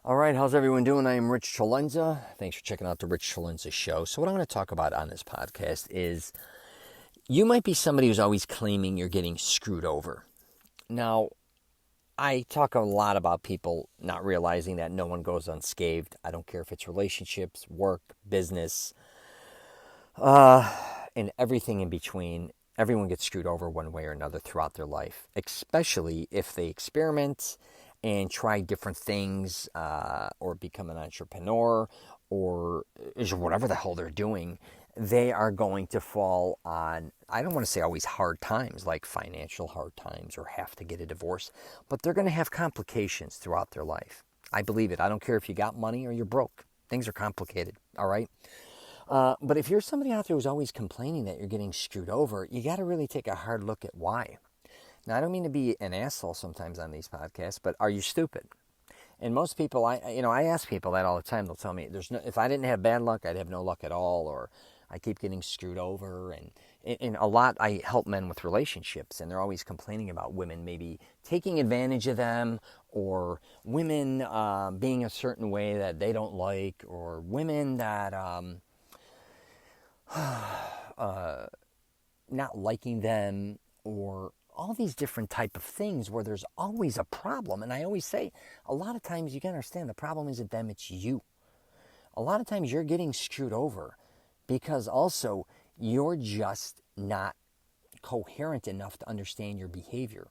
All right, how's everyone doing? I am Rich CELENZA. Thanks for checking out the Rich CELENZA show. So what I'm going to talk about on this podcast is you might be somebody who's always claiming you're getting screwed over. Now, I talk a lot about people not realizing that no one goes unscathed. I don't care if it's relationships, work, business, and everything in between. Everyone gets screwed over one way or another throughout their life, especially if they experiment and try different things or become an entrepreneur or whatever the hell they're doing. They are going to fall on, I don't want to say always hard times, like financial hard times or have to get a divorce, but they're going to have complications throughout their life. I believe it. I don't care if you got money or you're broke. Things are complicated, all right? But if you're somebody out there who's always complaining that you're getting screwed over, you got to really take a hard look at why. Now, I don't mean to be an asshole sometimes on these podcasts, but are you stupid? And most people, I ask people that all the time. They'll tell me, if I didn't have bad luck, I'd have no luck at all, or I keep getting screwed over. And a lot, I help men with relationships, and they're always complaining about women maybe taking advantage of them, or women being a certain way that they don't like, or women that not liking them, or all these different type of things where there's always a problem. And I always say, a lot of times you can understand the problem isn't them, it's you. A lot of times you're getting screwed over because also you're just not coherent enough to understand your behavior.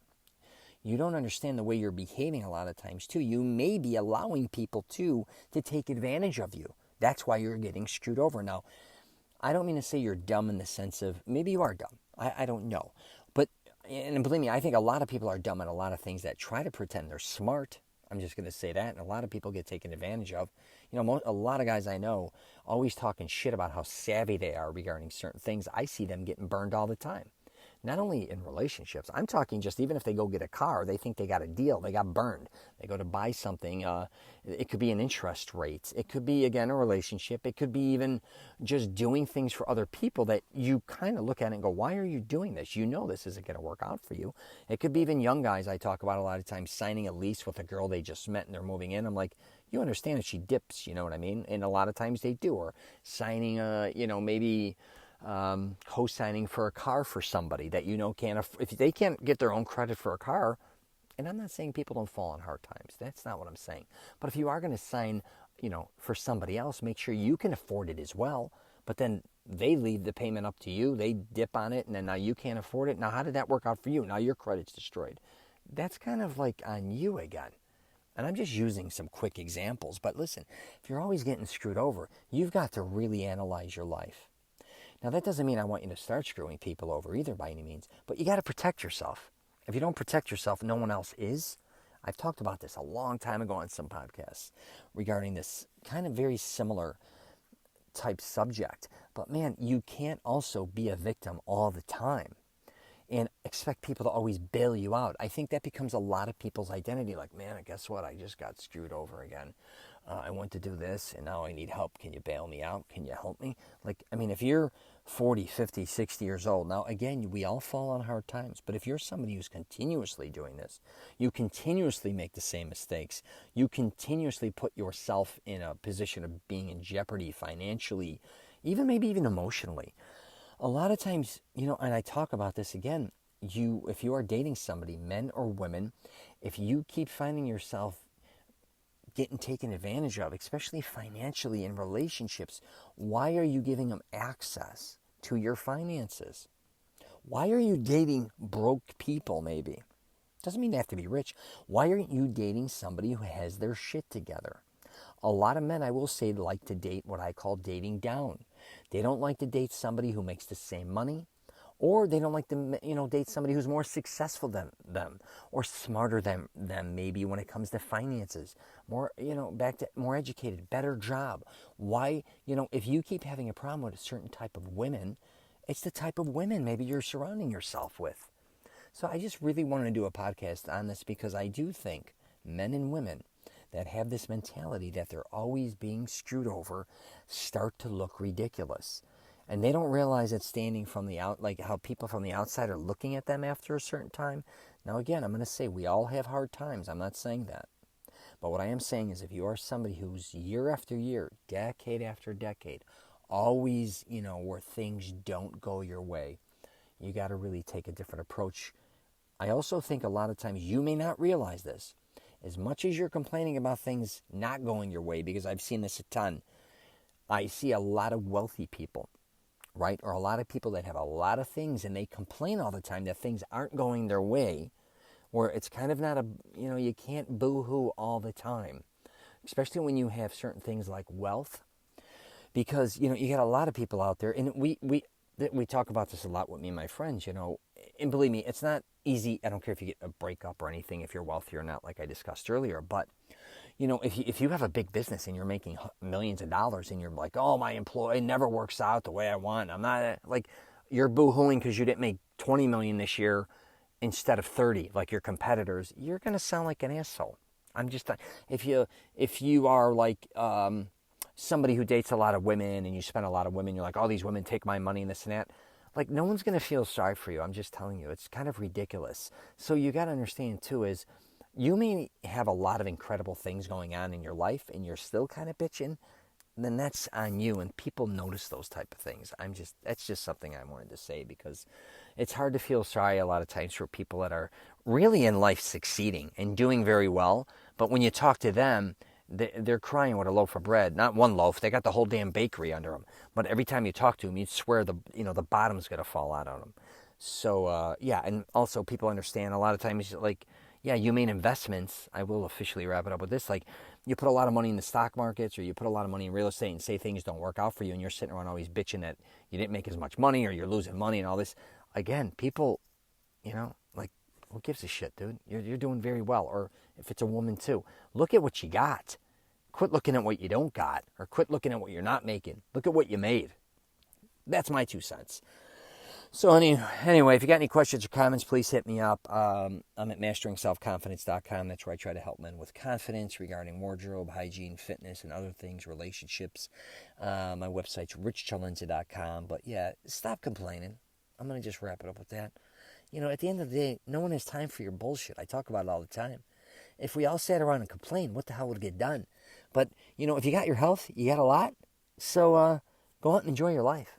You don't understand the way you're behaving a lot of times too. You may be allowing people to take advantage of you. That's why you're getting screwed over. Now, I don't mean to say you're dumb in the sense of, maybe you are dumb. I don't know. But, and believe me, I think a lot of people are dumb at a lot of things that try to pretend they're smart. I'm just going to say that. And a lot of people get taken advantage of. A lot of guys I know always talking shit about how savvy they are regarding certain things. I see them getting burned all the time. Not only in relationships, I'm talking just even if they go get a car, they think they got a deal, they got burned. They go to buy something, it could be an interest rate. It could be, again, a relationship. It could be even just doing things for other people that you kind of look at and go, why are you doing this? You know this isn't going to work out for you. It could be even young guys I talk about a lot of times signing a lease with a girl they just met and they're moving in. I'm like, you understand if she dips, you know what I mean? And a lot of times they do. Or signing maybe co-signing for a car for somebody that can't if they can't get their own credit for a car. And I'm not saying people don't fall on hard times. That's not what I'm saying. But if you are going to sign, for somebody else, make sure you can afford it as well. But then they leave the payment up to you. They dip on it, and then now you can't afford it. Now, how did that work out for you? Now your credit's destroyed. That's kind of like on you again. And I'm just using some quick examples. But listen, if you're always getting screwed over, you've got to really analyze your life. Now, that doesn't mean I want you to start screwing people over either by any means, but you got to protect yourself. If you don't protect yourself, no one else is. I've talked about this a long time ago on some podcasts regarding this kind of very similar type subject. But man, you can't also be a victim all the time and expect people to always bail you out. I think that becomes a lot of people's identity. Like, man, guess what? I just got screwed over again. I went to do this, and now I need help. Can you bail me out? Can you help me? If you're 40, 50, 60 years old, now, again, we all fall on hard times. But if you're somebody who's continuously doing this, you continuously make the same mistakes, you continuously put yourself in a position of being in jeopardy financially, maybe even emotionally. A lot of times, and I talk about this again, if you are dating somebody, men or women, if you keep finding yourself getting taken advantage of, especially financially in relationships, why are you giving them access to your finances? Why are you dating broke people maybe? Doesn't mean they have to be rich. Why aren't you dating somebody who has their shit together? A lot of men, I will say, like to date what I call dating down. They don't like to date somebody who makes the same money, or they don't like to, date somebody who's more successful than them, or smarter than them, maybe when it comes to finances, more, back to more educated, better job. Why, if you keep having a problem with a certain type of women, it's the type of women maybe you're surrounding yourself with. So I just really wanted to do a podcast on this because I do think men and women that have this mentality that they're always being screwed over start to look ridiculous. And they don't realize that standing from the out, like how people from the outside are looking at them after a certain time. Now, again, I'm going to say we all have hard times. I'm not saying that. But what I am saying is, if you are somebody who's year after year, decade after decade, always, where things don't go your way, you got to really take a different approach. I also think a lot of times you may not realize this. As much as you're complaining about things not going your way, because I've seen this a ton, I see a lot of wealthy people, right? Or a lot of people that have a lot of things and they complain all the time that things aren't going their way, where it's kind of not you can't boo-hoo all the time, especially when you have certain things like wealth, because, you got a lot of people out there, and we talk about this a lot with me and my friends, and believe me, it's not easy. I don't care if you get a breakup or anything, if you're wealthy or not, like I discussed earlier, but, if you have a big business and you're making millions of dollars and you're like, oh, my employee never works out the way I want, I'm not, like, you're boo-hooing because you didn't make 20 million this year instead of 30, like your competitors, you're going to sound like an asshole. I'm just, if you are like somebody who dates a lot of women and you spend a lot of women, you're like, oh, these women take my money and this and that. Like, no one's going to feel sorry for you. I'm just telling you, it's kind of ridiculous. So you got to understand too is, you may have a lot of incredible things going on in your life and you're still kind of bitching, then that's on you, and people notice those type of things. That's just something I wanted to say, because it's hard to feel sorry a lot of times for people that are really in life succeeding and doing very well, but when you talk to them, they're crying with a loaf of bread. Not one loaf, they got the whole damn bakery under them, but every time you talk to them, you'd swear the bottom's going to fall out on them. So, and also people understand a lot of times, like, you made investments. I will officially wrap it up with this. Like, you put a lot of money in the stock markets, or you put a lot of money in real estate, and say things don't work out for you, and you're sitting around always bitching that you didn't make as much money, or you're losing money and all this. Again, people, like, who gives a shit, dude? You're doing very well. Or if it's a woman too, look at what you got. Quit looking at what you don't got, or quit looking at what you're not making. Look at what you made. That's my 2 cents. So anyway, if you got any questions or comments, please hit me up. I'm at masteringselfconfidence.com. That's where I try to help men with confidence regarding wardrobe, hygiene, fitness, and other things, relationships. My website's richcelenza.com. But stop complaining. I'm going to just wrap it up with that. At the end of the day, no one has time for your bullshit. I talk about it all the time. If we all sat around and complained, what the hell would get done? But, if you got your health, you got a lot. So go out and enjoy your life.